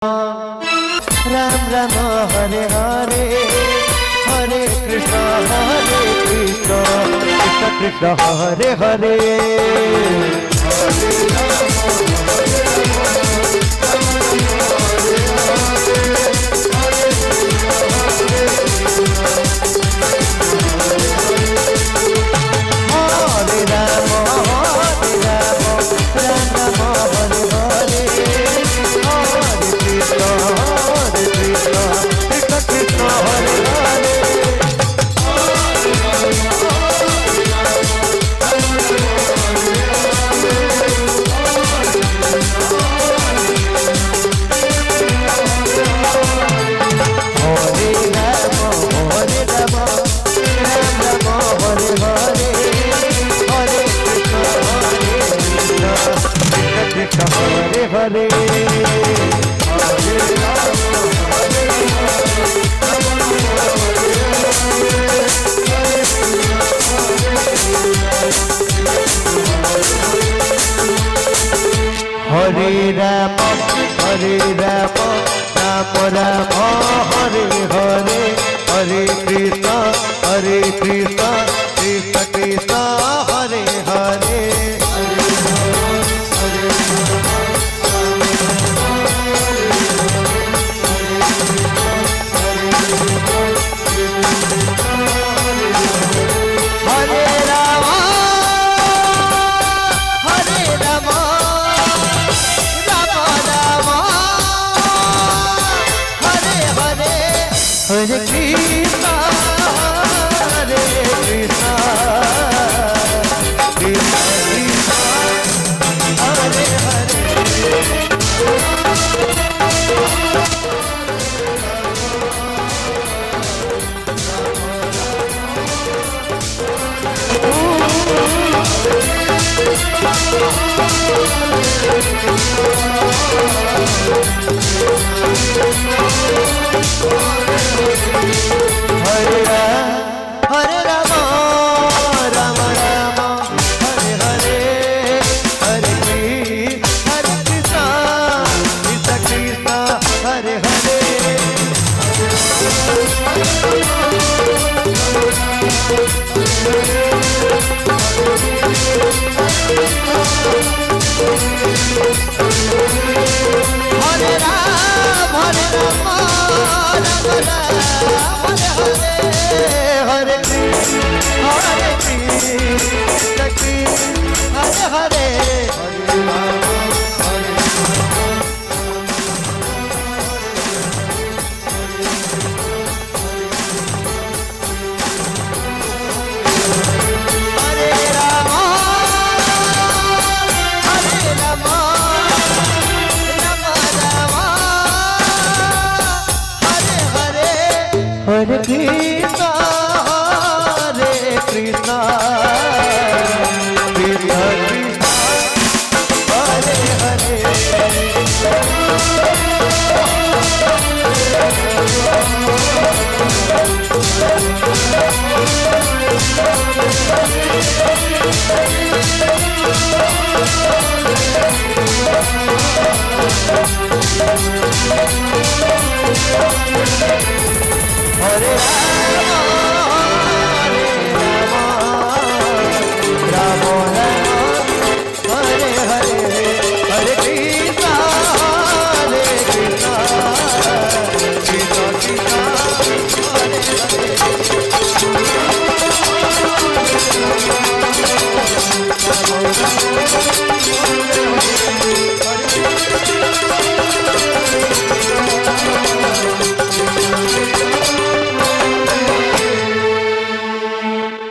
Ram Ram Hare Hare Hare Krishna Krishna Krishna Hare Hare Hare Hare Hare Ram Ram Ram Hare Hare Hare Krishna Krishna Krishna Hare Hare Hare Krishna Hare Krishna Krishna Krishna Hare Hare Hare Ram Ram Ram Hare Hare Hare Krishna Krishna Krishna Hare Hare Hare Ram Hare Hare Hare Krishna Hare Krishna Krishna Krishna Hare Hare Hare